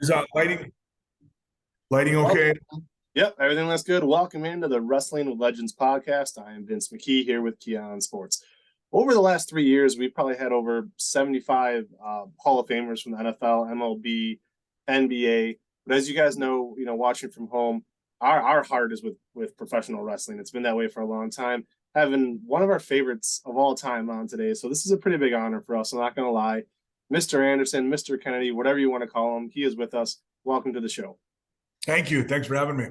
Is lighting Well, okay? yep, everything looks good. Welcome into the Wrestling with Legends podcast. I am Vince McKee here with Keon Sports. Over the last 3 years, we've probably had over 75 Hall of Famers from the NFL, MLB, NBA. But as you guys know, watching from home, our heart is with professional wrestling. It's been that way for a long time. Having one of our favorites of all time on today, so this is a pretty big honor for us. I'm not going to lie, Mr. Anderson, Mr. Kennedy, whatever you want to call him, he is with us. Welcome to the show. Thank you. Thanks for having me.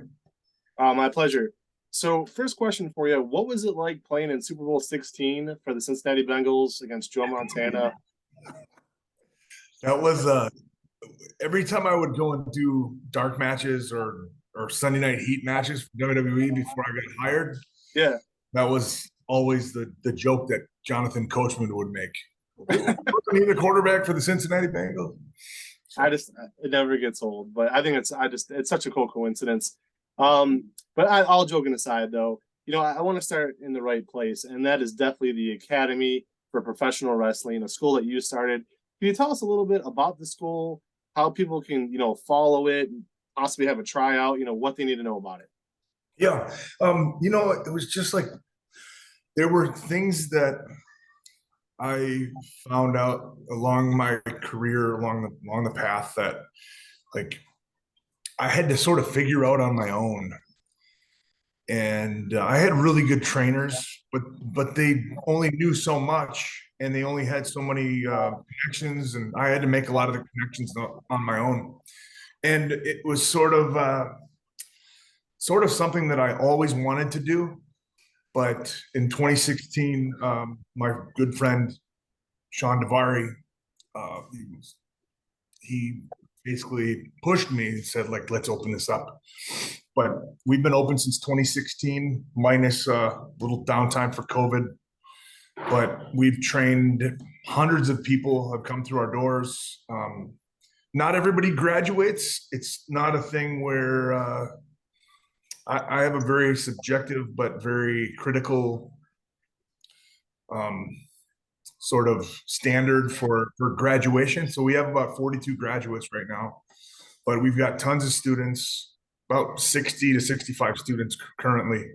My pleasure. So, first question for you: what was it like playing in Super Bowl 16 for the Cincinnati Bengals against Joe Montana? That was every time I would go and do dark matches or Sunday night heat matches for WWE before I got hired. Yeah, that was always the joke that Jonathan Coachman would make. Wasn't he the quarterback for the Cincinnati Bengals? It never gets old, but I think it's such a cool coincidence. But all joking aside, though, I want to start in the right place, and that is definitely the Academy for Professional Wrestling, a school that you started. Can you tell us a little bit about the school, how people can, follow it, possibly have a tryout, what they need to know about it? Yeah. It was just like there were things that I found out along my career, along the path that like I had to sort of figure out on my own. And I had really good trainers, but they only knew so much, and they only had so many connections, and I had to make a lot of the connections on my own. And it was sort of something that I always wanted to do. But in 2016, my good friend Sean Davari, uh, he basically pushed me and said, like, let's open this up. But we've been open since 2016, minus a little downtime for COVID. But we've trained hundreds of people have come through our doors. Not everybody graduates. It's not a thing where I have a very subjective but very critical sort of standard for graduation. So we have about 42 graduates right now, but we've got tons of students, about 60 to 65 students currently.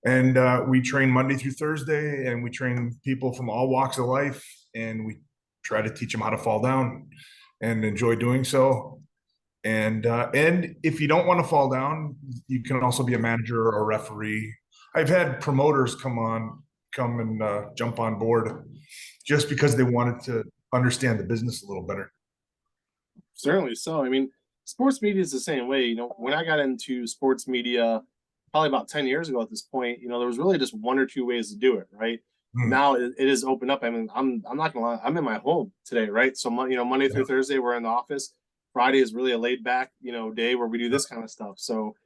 And we train Monday through Thursday, and we train people from all walks of life, and we try to teach them how to fall down and enjoy doing so. And if you don't want to fall down, you can also be a manager or a referee. I've had promoters come and jump on board just because they wanted to understand the business a little better. Certainly so. I mean, sports media is the same way. When I got into sports media, probably about 10 years ago at this point, there was really just one or two ways to do it, right? Now it is opened up. I mean, I'm not gonna lie, I'm in my home today, right? So Monday through Thursday we're in the office. Friday is really a laid back, day where we do this kind of stuff. So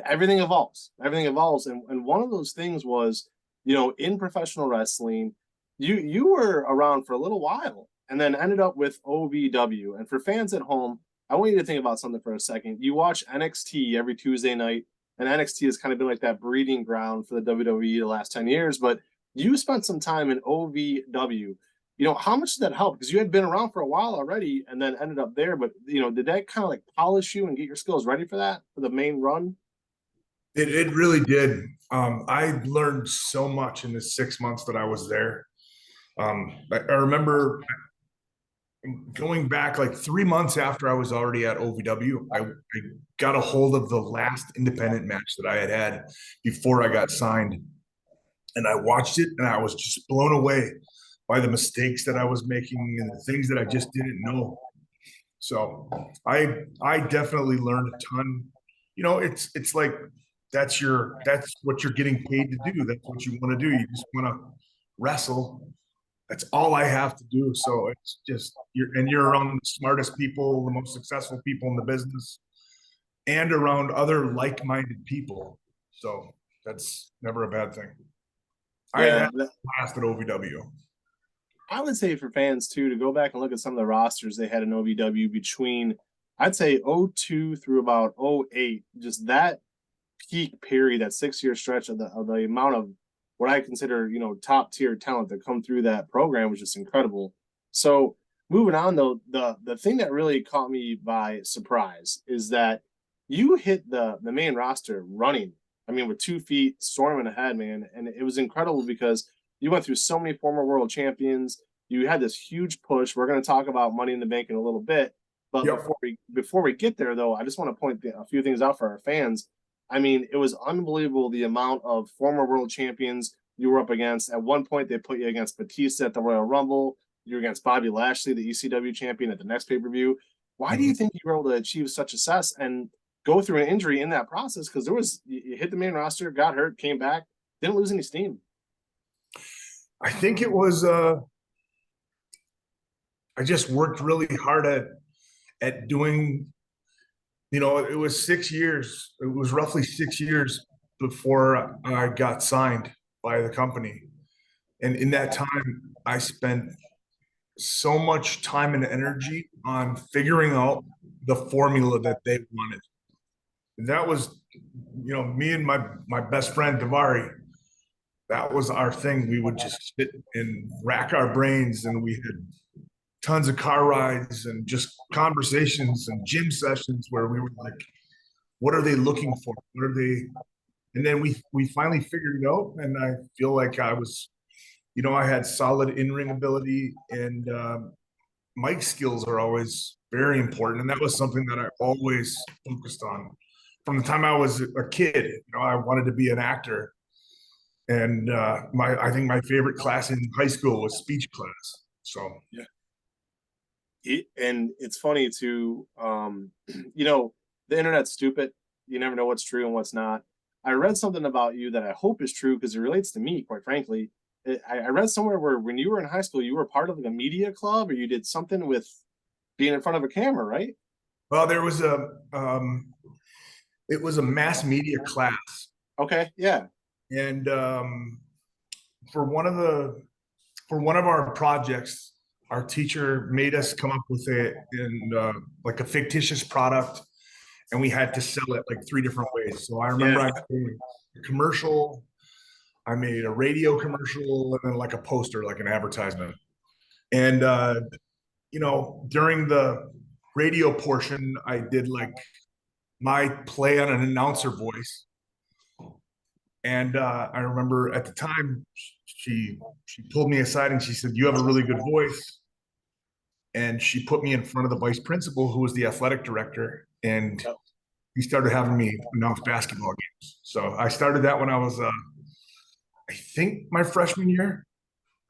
everything evolves. Everything evolves. And one of those things was, in professional wrestling, you were around for a little while and then ended up with OVW. And for fans at home, I want you to think about something for a second. You watch NXT every Tuesday night, and NXT has kind of been like that breeding ground for the WWE the last 10 years, but you spent some time in OVW. How much did that help? Because you had been around for a while already and then ended up there, but, did that kind of like polish you and get your skills ready for the main run? It really did. I learned so much in the 6 months that I was there. I remember going back like 3 months after I was already at OVW, I got a hold of the last independent match that I had before I got signed. And I watched it, and I was just blown away by the mistakes that I was making and the things that I just didn't know. So I definitely learned a ton. It's like that's what you're getting paid to do. That's what you want to do. You just want to wrestle. That's all I have to do. So it's just you're around the smartest people, the most successful people in the business, and around other like-minded people. So that's never a bad thing. I Yeah, had a blast at OVW. I would say for fans too to go back and look at some of the rosters they had in OVW between, I'd say, '02 through about '08. Just that peak period, that 6 year stretch of the amount of what I consider, top tier talent that come through that program was just incredible. So moving on though, the thing that really caught me by surprise is that you hit the main roster running. I mean, with 2 feet storming ahead, man, and it was incredible because you went through so many former world champions. You had this huge push. We're going to talk about Money in the Bank in a little bit, but Yep. before we get there though, I just want to point a few things out for our fans. I mean, it was unbelievable the amount of former world champions you were up against. At one point, they put you against Batista at the Royal Rumble. You were against Bobby Lashley, the ECW champion, at the next pay per view. Why do you think you were able to achieve such success and go through an injury in that process? Because you hit the main roster, got hurt, came back, didn't lose any steam. I think it was I just worked really hard at doing, it was 6 years. It was roughly 6 years before I got signed by the company. And in that time, I spent so much time and energy on figuring out the formula that they wanted. And that was, me and my best friend Davari. That was our thing. We would just sit and rack our brains, and we had tons of car rides and just conversations and gym sessions where we were like, what are they looking for? What are they? And then we finally figured it out. And I feel like I was, I had solid in-ring ability, and mic skills are always very important. And that was something that I always focused on from the time I was a kid. I wanted to be an actor. And I think my favorite class in high school was speech class. So yeah. And it's funny too, the internet's stupid. You never know what's true and what's not. I read something about you that I hope is true because it relates to me, quite frankly. I read somewhere where when you were in high school, you were part of like a media club, or you did something with being in front of a camera, right? Well, it was a mass media class. Okay, yeah. And for one of our projects, our teacher made us come up with like a fictitious product, and we had to sell it like 3 different ways. So I remember I made a commercial, I made a radio commercial, and then like a poster, like an advertisement. And during the radio portion, I did like my play on an announcer voice. And I remember at the time, she pulled me aside and she said, "You have a really good voice." And she put me in front of the vice principal, who was the athletic director, and he started having me announce basketball games. So I started that when I was, I think, my freshman year,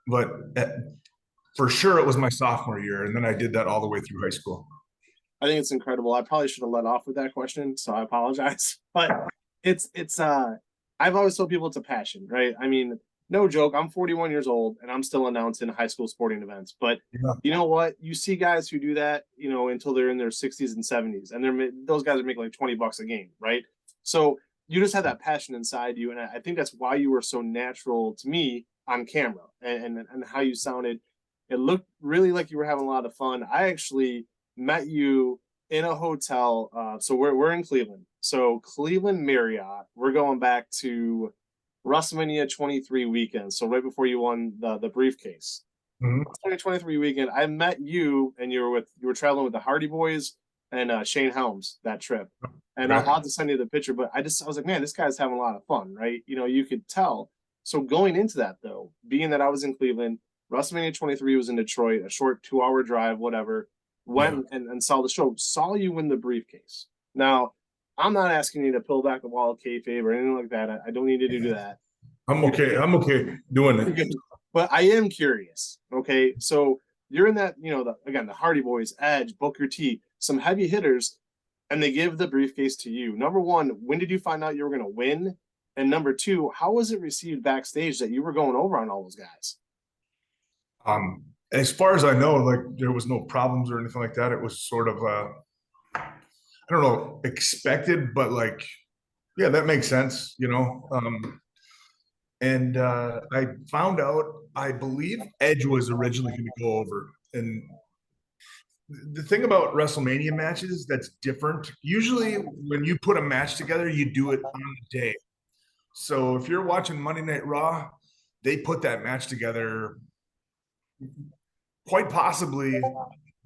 but for sure it was my sophomore year, and then I did that all the way through high school. I think it's incredible. I probably should have let off with that question, so I apologize. But it's I've always told people it's a passion, right? I mean, no joke. I'm 41 years old and I'm still announcing high school sporting events. But you know what? You see guys who do that, until they're in their 60s and 70s, and those guys are making like $20 a game, right? So you just have that passion inside you, and I think that's why you were so natural to me on camera, and how you sounded. It looked really like you were having a lot of fun. I actually met you in a hotel. So we're in Cleveland. So Cleveland Marriott. We're going back to WrestleMania 23 weekend. So right before you won the briefcase. 2023 weekend. I met you, and you were traveling with the Hardy Boys and Shane Helms that trip. And I'll have to send you the picture. But I was like, man, this guy's having a lot of fun, right? You could tell. So going into that though, being that I was in Cleveland, WrestleMania 23 was in Detroit, a short 2-hour drive, whatever. Went and saw the show, saw you win the briefcase. Now, I'm not asking you to pull back the wall of kayfabe or anything like that. I don't need you to do that. I'm okay. I'm okay doing it. But I am curious. Okay, so you're in that, the Hardy Boys, Edge, Booker T, some heavy hitters, and they give the briefcase to you. Number one, when did you find out you were going to win? And number two, how was it received backstage that you were going over on all those guys? As far as I know, like there was no problems or anything like that. It was sort of, I don't know, expected, but like, yeah, that makes sense, And I found out, I believe Edge was originally going to go over. And the thing about WrestleMania matches that's different, usually when you put a match together, you do it on the day. So if you're watching Monday Night Raw, they put that match together quite possibly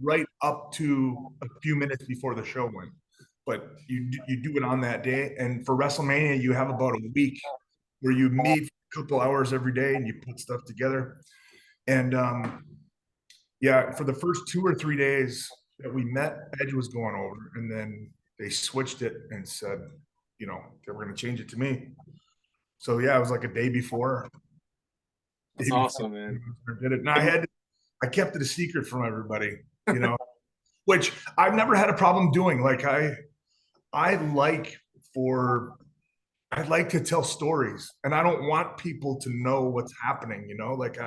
right up to a few minutes before the show went. But you do it on that day, and for WrestleMania, you have about a week where you meet a couple hours every day and you put stuff together. And yeah, for the first 2 or 3 days that we met, Edge was going over, and then they switched it and said, they were going to change it to me. So yeah, it was like a day before. That's awesome, man. I did it, and I kept it a secret from everybody, which I've never had a problem doing. Like I like for I like to tell stories, and I don't want people to know what's happening. Like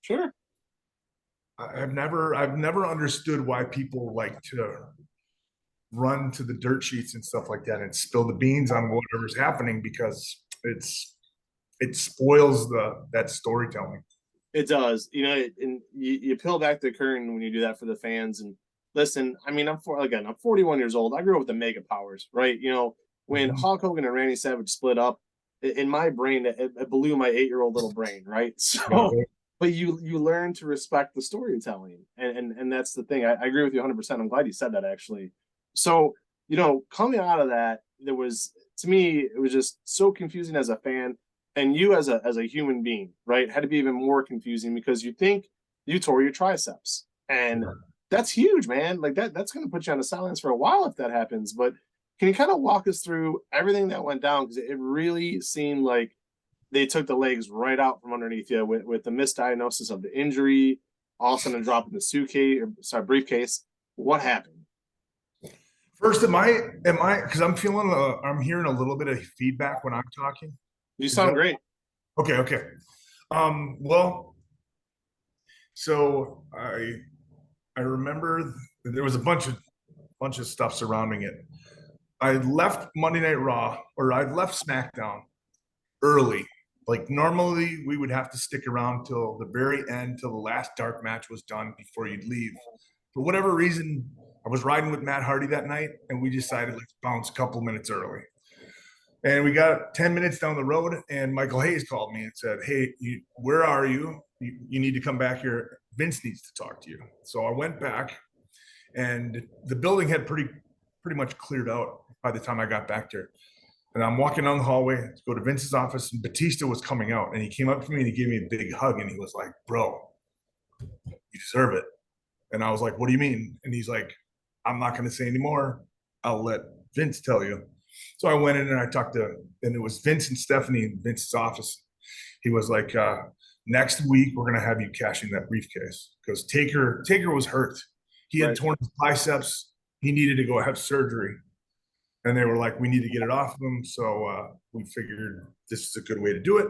Sure. I've never understood why people like to run to the dirt sheets and stuff like that and spill the beans on whatever's happening, because it spoils that storytelling. It does, and you peel back the curtain when you do that for the fans. And listen, I mean, I'm 41 years old. I grew up with the Mega Powers, right? When Hulk Hogan and Randy Savage split up, in my brain, it blew my 8-year-old little brain, right? So, but you learn to respect the storytelling, and that's the thing. I agree with you 100%. I'm glad you said that, actually. So, coming out of that, to me, it was just so confusing as a fan, and you as a human being, right, had to be even more confusing, because you think you tore your triceps, and that's huge, man. Like that's going to put you on a silence for a while if that happens. But can you kind of walk us through everything that went down? Because it really seemed like they took the legs right out from underneath you with the misdiagnosis of the injury, all of a sudden dropping the briefcase. What happened? First, because I'm hearing a little bit of feedback when I'm talking. You sound great. Okay. Well, so I remember there was a bunch of stuff surrounding it. I left Monday Night Raw, or I left SmackDown early. Like normally we would have to stick around till the very end, till the last dark match was done before you'd leave. For whatever reason, I was riding with Matt Hardy that night, and we decided let's bounce a couple minutes early. And we got 10 minutes down the road, and Michael Hayes called me and said, "Hey, where are you? You need to come back here. Vince needs to talk to you." So I went back, and the building had pretty much cleared out by the time I got back there. And I'm walking down the hallway to go to Vince's office, and Batista was coming out, and he came up to me and he gave me a big hug, and he was like, "Bro, you deserve it." And I was like, "What do you mean?" And he's like, "I'm not going to say anymore. I'll let Vince tell you." So I went in and I talked to, and it was Vince and Stephanie in Vince's office. He was like, "Next week, we're going to have you cash in that briefcase," because Taker was hurt. He had torn his biceps. He needed to go have surgery. And they were like, "We need to get it off of him." So we figured this is a good way to do it.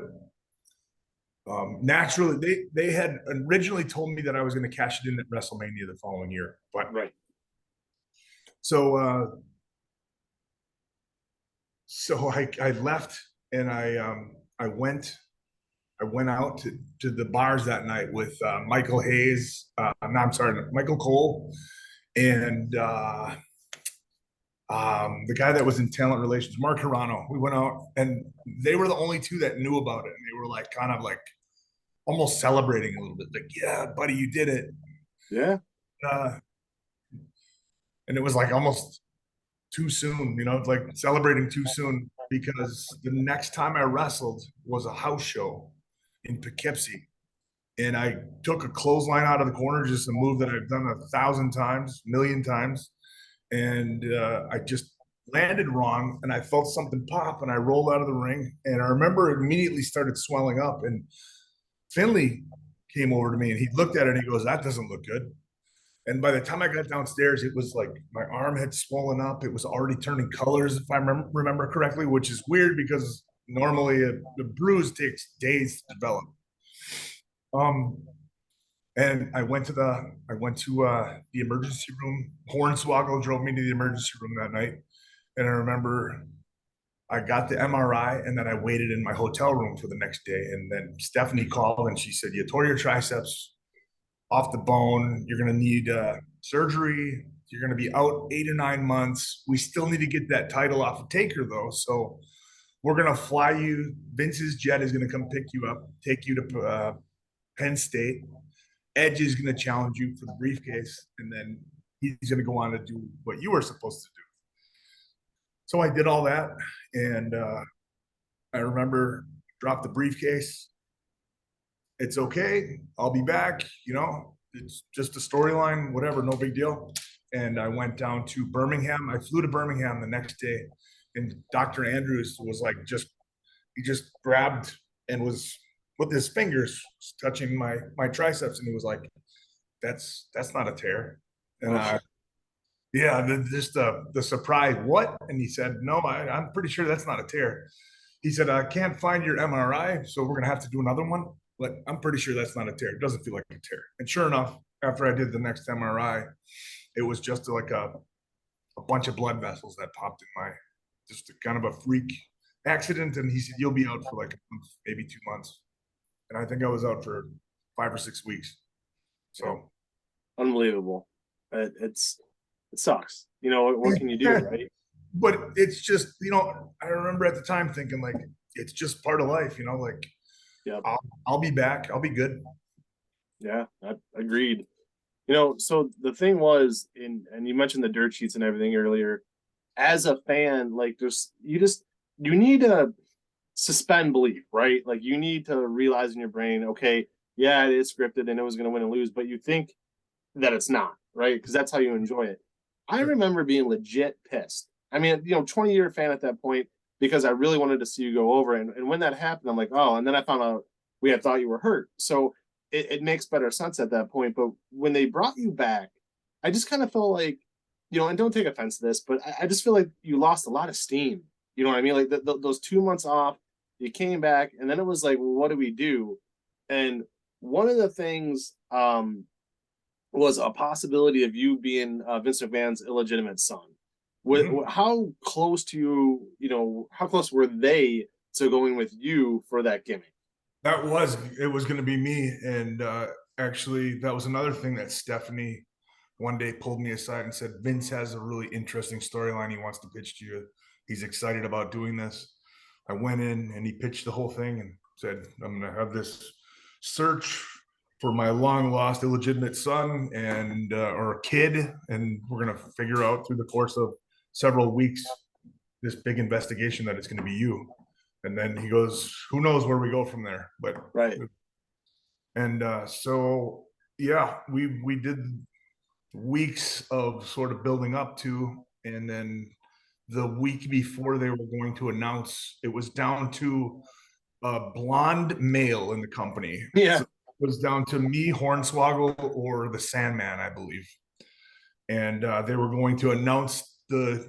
Naturally, they had originally told me that I was going to cash it in at WrestleMania the following year. But so I left, and I went out to the bars that night with Michael Hayes. No, I'm sorry, Michael Cole, and the guy that was in talent relations, Mark Hirano. We went out, and they were the only two that knew about it, and they were like kind of like almost celebrating a little bit, like, "Yeah, buddy, you did it." Yeah. And it was like almost too soon, like celebrating too soon, because the next time I wrestled was a house show in Poughkeepsie. And I took a clothesline out of the corner, just a move that I've done 1,000 times, million times. And I just landed wrong, and I felt something pop, and I rolled out of the ring. And I remember it immediately started swelling up. And Finley came over to me, and he looked at it, and he goes, "That doesn't look good." And by the time I got downstairs, it was like my arm had swollen up. It was already turning colors, if I remember correctly, which is weird because normally a bruise takes days to develop. And I went to the emergency room. Hornswoggle drove me to the emergency room that night, and I remember I got the MRI, and then I waited in my hotel room for the next day. And then Stephanie called, and she said, "You tore your triceps off the bone. You're going to need surgery. You're going to be out 8 or 9 months. We still need to get that title off of Taker, though. So we're going to fly you. Vince's jet is going to come pick you up, take you to Penn State. Edge is going to challenge you for the briefcase, and then he's going to go on to do what you were supposed to do. So I did all that, and I remember dropped the briefcase. It's okay. I'll be back. It's just a storyline, whatever, no big deal. And I went down to Birmingham. I flew to Birmingham the next day, and Dr. Andrews was like, he just grabbed and was with his fingers touching my triceps, and he was like, that's not a tear. And yeah, just the surprise, what? And he said, no, I'm pretty sure that's not a tear. He said, I can't find your MRI, so we're gonna have to do another one. But I'm pretty sure that's not a tear. It doesn't feel like a tear. And sure enough, after I did the next MRI, it was just like a bunch of blood vessels that popped in just a kind of a freak accident. And he said, you'll be out for like a month, maybe 2 months. And I think I was out for 5 or 6 weeks. So unbelievable. It sucks. What can you do, right? But it's just, I remember at the time thinking like, it's just part of life, like, yeah, I'll be back. I'll be good. Yeah, I agreed. So the thing was, and you mentioned the dirt sheets and everything earlier. As a fan, like you need to suspend belief, right? Like you need to realize in your brain, okay, yeah, it is scripted and it was going to win and lose, but you think that it's not, right? Because that's how you enjoy it. I remember being legit pissed. I mean, 20-year fan at that point because I really wanted to see you go over. And when that happened, I'm like, oh, and then I found out we had thought you were hurt. So it makes better sense at that point. But when they brought you back, I just kind of felt like, and don't take offense to this, but I just feel like you lost a lot of steam. You know what I mean? Like those 2 months off, you came back, and then it was like, well, what do we do? And one of the things was a possibility of you being Vince McMahon's illegitimate son. How close to you, how close were they to going with you for that gimmick? It was going to be me. And actually, that was another thing that Stephanie one day pulled me aside and said, Vince has a really interesting storyline he wants to pitch to you. He's excited about doing this. I went in and he pitched the whole thing and said, I'm going to have this search for my long lost illegitimate son and or a kid, and we're going to figure out through the course of several weeks this big investigation that it's going to be you. And then he goes, who knows where we go from there? But right. And so yeah, we did weeks of sort of building up to, and then the week before they were going to announce, it was down to a blonde male in the company. Yeah. So it was down to me, Hornswoggle, or the Sandman, I believe. And they were going to announce who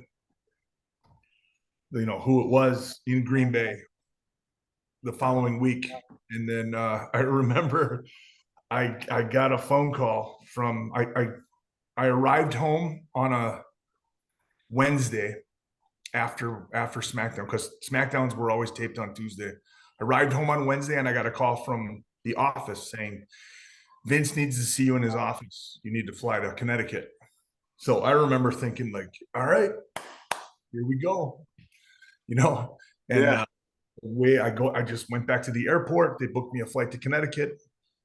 it was in Green Bay the following week. And then I remember I got a phone call from I arrived home on a Wednesday after SmackDown, because SmackDowns were always taped on Tuesday. I arrived home on Wednesday and I got a call from the office saying, Vince needs to see you in his office. You need to fly to Connecticut. So I remember thinking like, all right, here we go. And way I just went back to the airport. They booked me a flight to Connecticut.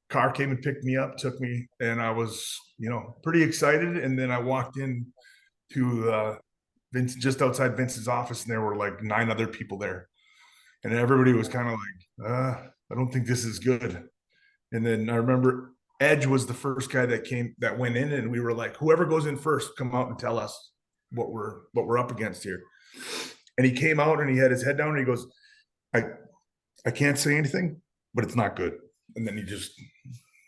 Car came and picked me up, took me, and I was, pretty excited. And then I walked in to Vince, just outside Vince's office, and there were like 9 other people there. And everybody was kind of like, I don't think this is good. And then I remember Edge was the first guy that went in, and we were like, whoever goes in first, come out and tell us what we're up against here. And he came out and he had his head down and he goes, I can't say anything, but it's not good. And then he just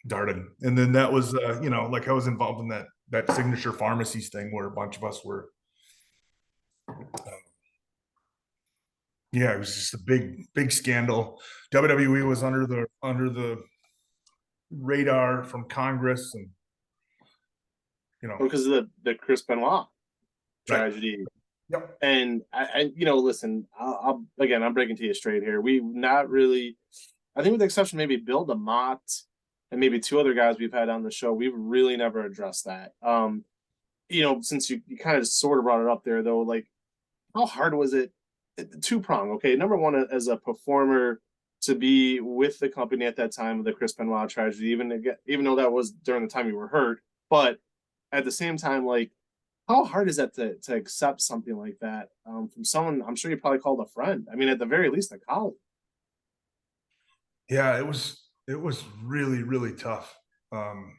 darted. And then that was, like I was involved in that Signature Pharmacies thing where a bunch of us were. Yeah, it was just a big scandal. WWE was under the radar from Congress, and because of the Chris Benoit tragedy. Right. Yep. And I listen, I'm breaking to you straight here. We've not really, I think with the exception maybe Bill DeMott and maybe 2 other guys we've had on the show, we've really never addressed that. Since you kind of sort of brought it up there though, like how hard was it? 2-prong. Okay. Number one, as a performer, to be with the company at that time of the Chris Benoit tragedy, even though that was during the time you were hurt. But at the same time, like, how hard is that to accept something like that from someone? I'm sure you probably called a friend. I mean, at the very least, a colleague. Yeah, it was really, really tough. Um,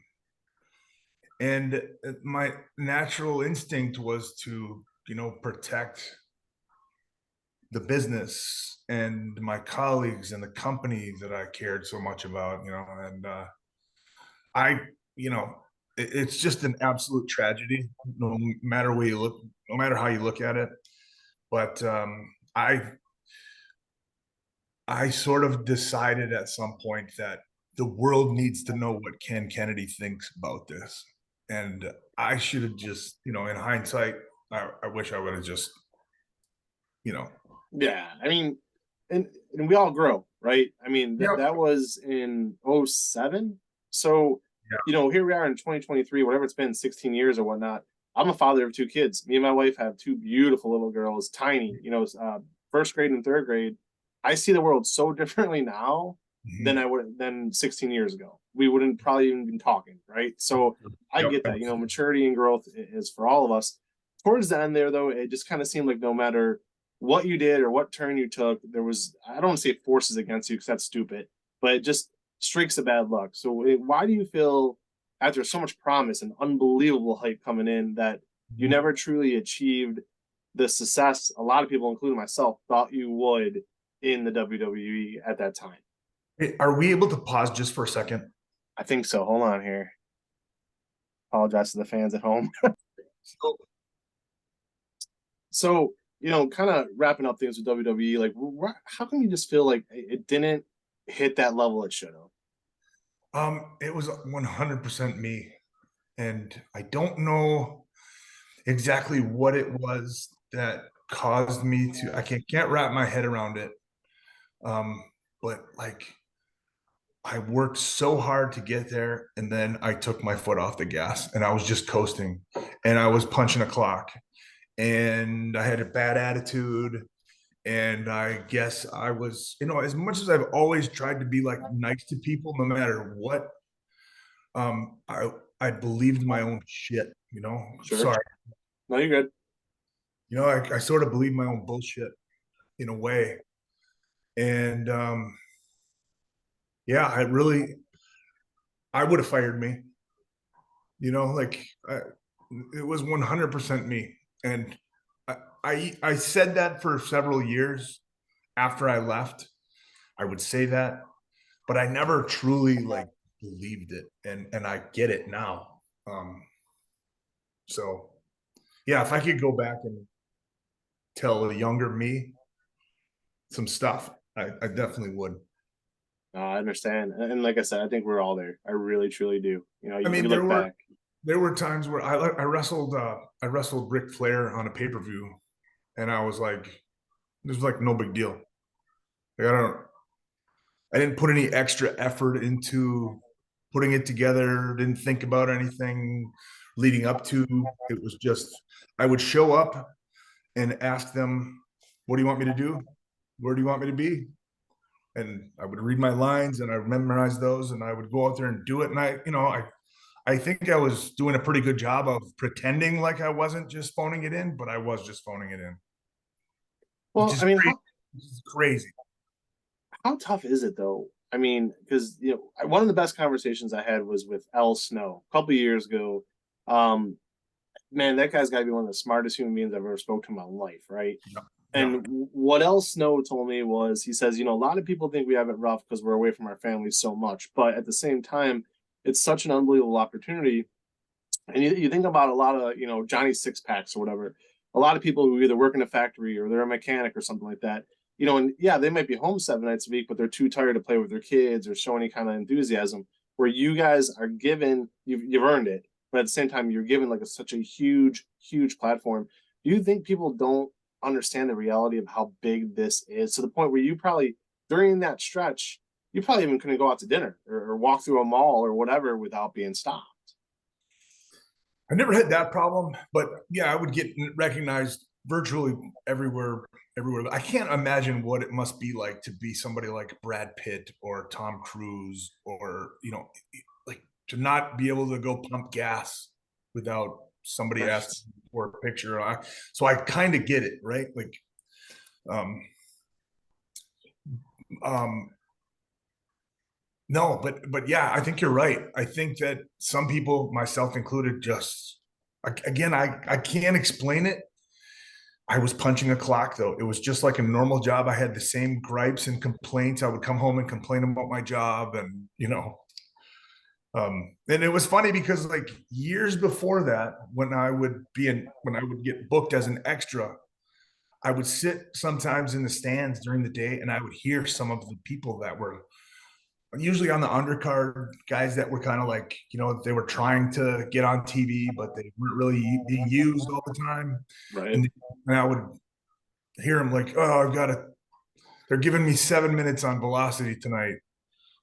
and my natural instinct was to, protect the business and my colleagues and the company that I cared so much about, and I, you know, it's just an absolute tragedy, no matter where you look, no matter how you look at it. But I sort of decided at some point that the world needs to know what Ken Kennedy thinks about this. And I should have just, in hindsight, I wish I would have just, you know, Yeah, I mean, and we all grow, right? I mean, yeah, that was in '07. So, yeah, here we are in 2023, whatever it's been, 16 years or whatnot. I'm a father of two kids. Me and my wife have two beautiful little girls, tiny, first grade and third grade. I see the world so differently now than mhm, I would than 16 years ago. We wouldn't probably even been talking, right? So I yep, get that. absolutely. Maturity and growth is for all of us. Towards the end there, though, it just kind of seemed like no matter what you did or what turn you took, there was, I don't want to say forces against you because that's stupid, but just streaks of bad luck. So why do you feel after so much promise and unbelievable hype coming in that you Mhm. never truly achieved the success a lot of people, including myself, thought you would in the WWE at that time? Hey, are we able to pause just for a second? I think so. Hold on here. Apologize to the fans at home. So, So, kind of wrapping up things with WWE, like, how come you just feel like it didn't hit that level it should have? it was 100% me, and I don't know exactly what it was that caused me to. I can't wrap my head around it. Um, but like I worked so hard to get there, and then I took my foot off the gas, and I was just coasting, and I was punching a clock, and I had a bad attitude, and I guess I was, as much as I've always tried to be like nice to people, no matter what, I believed my own shit. Sure. Sorry, No, you're good. I sort of believed my own bullshit in a way, and yeah, I would have fired me. Like it was 100% me, and I said that for several years after I left. I would say that, but I never truly like believed it, and I get it now. So yeah, if I could go back and tell a younger me some stuff, I definitely would. No, I understand. And like I said, I think we're all there. I really, truly do. I We mean, look back. there were times where I wrestled Ric Flair on a pay per view, and I was like, "This was like no big deal." Like I didn't put any extra effort into putting it together. Didn't think about anything leading up to. It was just I would show up and ask them, "What do you want me to do? Where do you want me to be?" And I would read my lines and I would memorize those, and I would go out there and do it. And I think I was doing a pretty good job of pretending like I wasn't just phoning it in, but I was just phoning it in, which Well, is I mean, crazy. Which is crazy. how tough is it though? I mean, because one of the best conversations I had was with Al Snow a couple of years ago. Um, Man, that guy's got to be one of the smartest human beings I've ever spoke to in my life, right? Yeah. Yeah. And what else Snow told me was he says, a lot of people think we have it rough because we're away from our families so much, but at the same time, it's such an unbelievable opportunity. And you think about a lot of, Johnny Six Packs or whatever, a lot of people who either work in a factory or they're a mechanic or something like that, and yeah, they might be home 7 nights a week, but they're too tired to play with their kids or show any kind of enthusiasm. Where you guys are given, you've earned it, but at the same time, you're given like such a huge, huge platform. Do you think people don't understand the reality of how big this is to the point where you probably during that stretch, you probably even couldn't go out to dinner or walk through a mall or whatever without being stopped? I never had that problem, but yeah, I would get recognized virtually everywhere. I can't imagine what it must be like to be somebody like Brad Pitt or Tom Cruise, or like to not be able to go pump gas without somebody Right. asking for a picture. So I kind of get it, right? Like, um, um, no, but yeah, I think you're right. I think that some people, myself included, just again, I can't explain it. I was punching a clock though. It was just like a normal job. I had the same gripes and complaints. I would come home and complain about my job, and and it was funny because like years before that, when I would get booked as an extra, I would sit sometimes in the stands during the day, and I would hear some of the people that were usually on the undercard, guys that were kind of like, they were trying to get on TV, but they weren't really being used all the time. Right. And I would hear them like, oh, they're giving me 7 minutes on velocity tonight.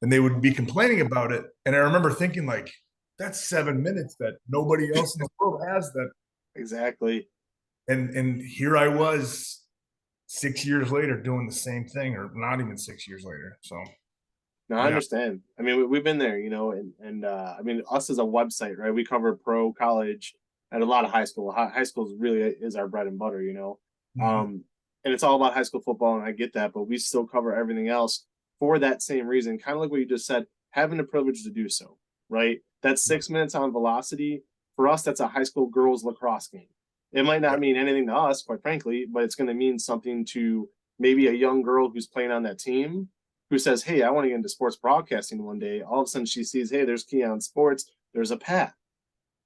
And they would be complaining about it. And I remember thinking, like, that's 7 minutes that nobody else in the world has that. Exactly. And here I was 6 years later doing the same thing, or not even 6 years later. So No, I yeah. understand. I mean, we've been there, and I mean, us as a website, right? We cover pro, college, and a lot of high school. High school really is our bread and butter. Mhm. Um, and it's all about high school football, and I get that, but we still cover everything else for that same reason. Kind of like what you just said, having the privilege to do so, right? That's 6 minutes on velocity for us. That's a high school girls lacrosse game. It might not Yep. mean anything to us, quite frankly, but it's going to mean something to maybe a young girl who's playing on that team who says, "Hey, I want to get into sports broadcasting one day." All of a sudden, she sees, "Hey, there's Keon Sports. There's a path."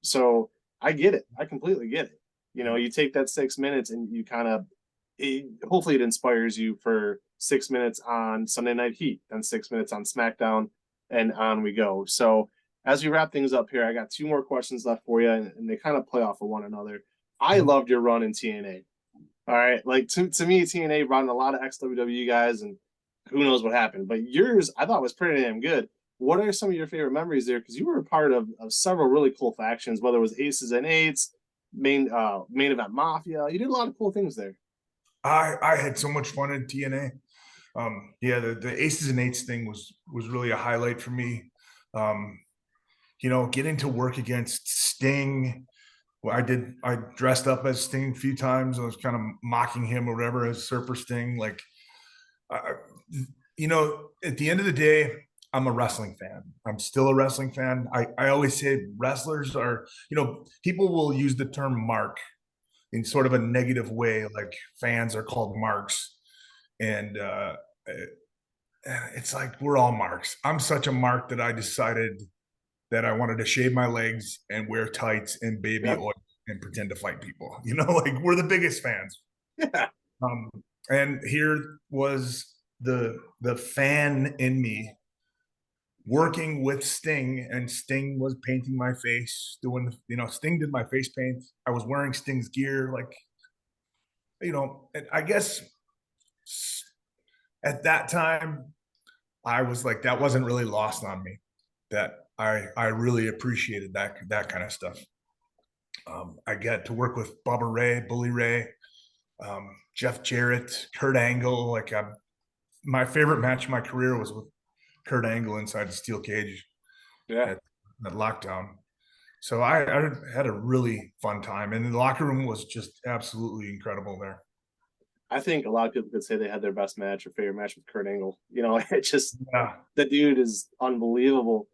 So I get it. I completely get it. You take that 6 minutes and you kind of, hopefully, it inspires you for 6 minutes on Sunday Night Heat, then 6 minutes on SmackDown, and on we go. So as we wrap things up here, I got two more questions left for you, and they kind of play off of one another. I Mhm. loved your run in TNA. All right. Like to me, TNA brought in a lot of ex WWE guys, and who knows what happened. But yours, I thought was pretty damn good. What are some of your favorite memories there? Because you were a part of several really cool factions, whether it was Aces and Eights, main event Mafia. You did a lot of cool things there. I had so much fun in TNA. Yeah, the Aces and Eights thing was really a highlight for me. Um, getting to work against Sting. Well, I dressed up as Sting a few times. I was kind of mocking him or whatever as Surfer Sting. Like, I, at the end of the day, I'm a wrestling fan. I'm still a wrestling fan. I always say wrestlers are, people will use the term mark in sort of a negative way, like fans are called marks. And it's like we're all marks. I'm such a mark that I decided that I wanted to shave my legs and wear tights and baby Yep. oil and pretend to fight people. Like we're the biggest fans. Yeah. Um, and here was the fan in me working with Sting, and Sting was painting my face, doing Sting did my face paint. I was wearing Sting's gear, like and I guess at that time I was like that wasn't really lost on me. That I really appreciated that kind of stuff. I got to work with Bubba Ray, Bully Ray, Jeff Jarrett, Kurt Angle. Like my favorite match of my career was with Kurt Angle inside the steel cage Yeah. at, at Lockdown. So I had a really fun time, and the locker room was just absolutely incredible there. I think a lot of people could say they had their best match or favorite match with Kurt Angle. It just Yeah, the dude is unbelievable.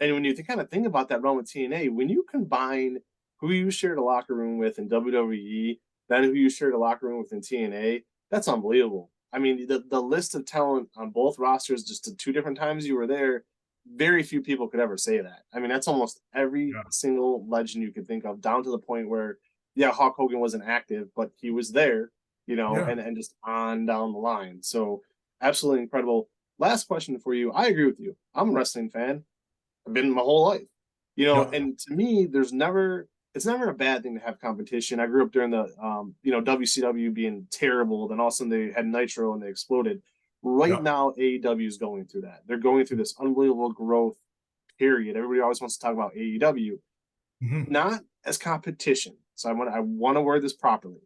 And when you kind of think about that run with TNA, when you combine who you shared a locker room with in WWE, then who you shared a locker room with in TNA, that's unbelievable. I mean, the list of talent on both rosters, just the two different times you were there, very few people could ever say that. I mean, that's almost every yeah, single legend you could think of, down to the point where, yeah, Hulk Hogan wasn't active, but he was there, yeah. and just on down the line. So absolutely incredible. Last question for you. I agree with you. I'm a wrestling fan. I've been my whole life. Yep. And to me, it's never a bad thing to have competition. I grew up during the WCW being terrible, then all of a sudden they had Nitro and they exploded. Right Yep. now, AEW is going through that. They're going through this unbelievable growth period. Everybody always wants to talk about AEW, Mhm. not as competition. So I want to word this properly.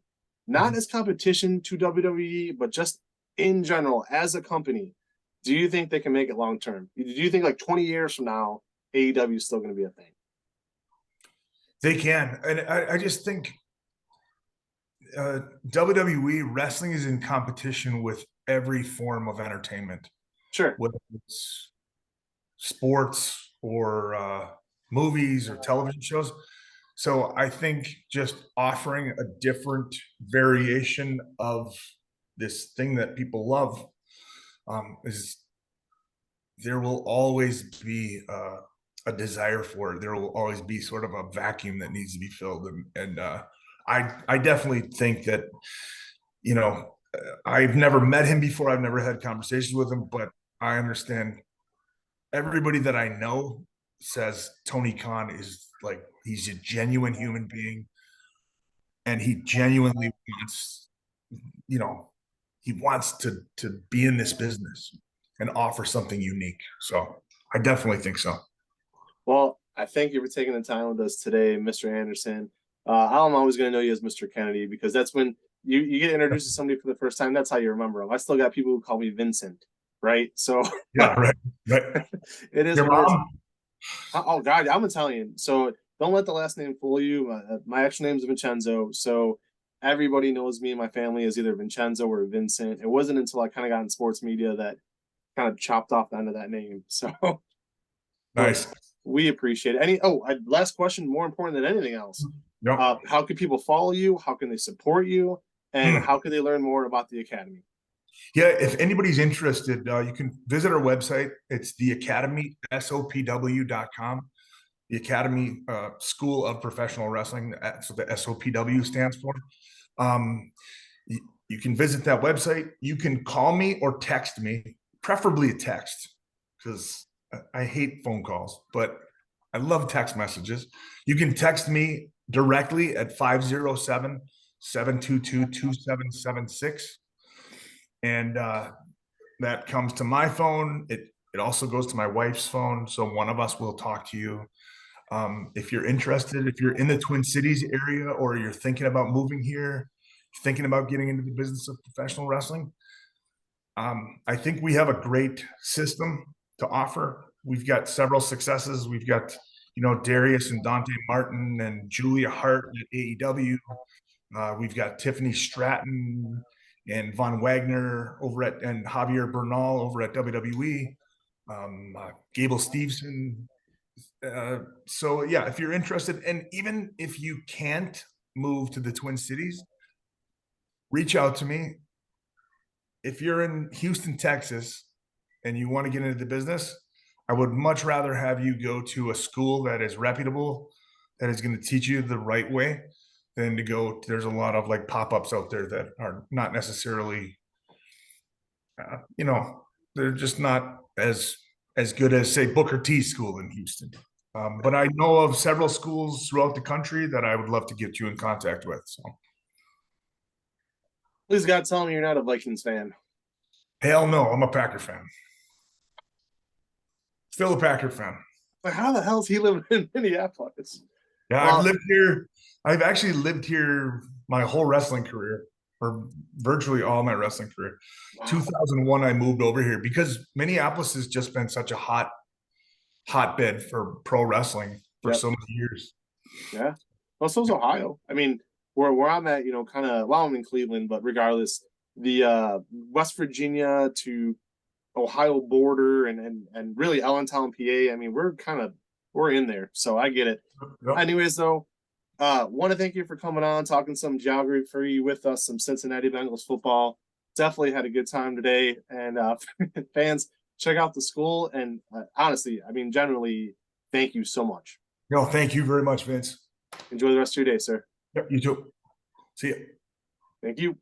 not as competition to WWE, but just in general as a company, do you think they can make it long term? Do you think like 20 years from now, AEW is still going to be a thing? They can. And I just think WWE wrestling is in competition with every form of entertainment, Sure. whether it's sports or movies or television shows. So I think just offering a different variation of this thing that people love is there will always be a desire for it. There will always be sort of a vacuum that needs to be filled, and I definitely think that you know I've never met him before. I've never had conversations with him, but I understand everybody that I know says Tony Khan is like he's a genuine human being, and he genuinely wants, you know, he wants to be in this business and offer something unique. So I definitely think so. Well, I thank you for taking the time with us today, Mr. Anderson. I'm always going to know you as Mr. Kennedy because that's when you get introduced to somebody for the first time. That's how you remember them. I still got people who call me Vincent, right? So Yeah, right, right. it is Your what it is. mom? Oh God, I'm Italian, so don't let the last name fool you. My actual name is Vincenzo, so everybody knows me and my family as either Vincenzo or Vincent. It wasn't until I kind of got in sports media that kind of chopped off the end of that name. So, but Nice. we appreciate it. Last question, more important than anything else. Yep. How can people follow you? How can they support you? And how can they learn more about the Academy? Yeah, if anybody's interested, you can visit our website. It's the Academy, SOPW.com. The Academy School of Professional Wrestling. That's what the SOPW stands for. Um, you can visit that website. You can call me or text me, preferably a text, because I hate phone calls, but I love text messages. You can text me directly at 507 722 2776. And that comes to my phone. It also goes to my wife's phone. So one of us will talk to you. If you're interested, if you're in the Twin Cities area or you're thinking about moving here, thinking about getting into the business of professional wrestling, I think we have a great system to offer. We've got several successes. We've got, Darius and Dante Martin and Julia Hart at AEW. We've got Tiffany Stratton and Von Wagner and Javier Bernal over at WWE. Gable Steveson. So yeah, if you're interested, and even if you can't move to the Twin Cities, reach out to me. If you're in Houston, Texas, and you want to get into the business, I would much rather have you go to a school that is reputable, that is going to teach you the right way, than to go. There's a lot of like pop-ups out there that are not necessarily, they're just not as good as say Booker T School in Houston. But I know of several schools throughout the country that I would love to get you in contact with. So, Please God, tell me you're not a Vikings fan. hell no, I'm a Packer fan. Still a Packer fan. But how the hell is he living in Minneapolis? Yeah, I've lived here. I've actually lived here my whole wrestling career, or virtually all my wrestling career. Wow. 2001, I moved over here because Minneapolis has just been such a hotbed for pro wrestling for so many years. Yeah. Well, so's Ohio. I mean, where I'm at, kind of, well, I'm in Cleveland, but regardless, the West Virginia to Ohio border and really Allentown, PA. I mean, we're in there, so I get it. Yep. Anyways, though, want to thank you for coming on, talking some geography with us, some Cincinnati Bengals football. Definitely had a good time today, and fans, check out the school. And honestly, I mean, generally, thank you so much. No, thank you very much, Vince. Enjoy the rest of your day, sir. Yep, you too. See you. Thank you.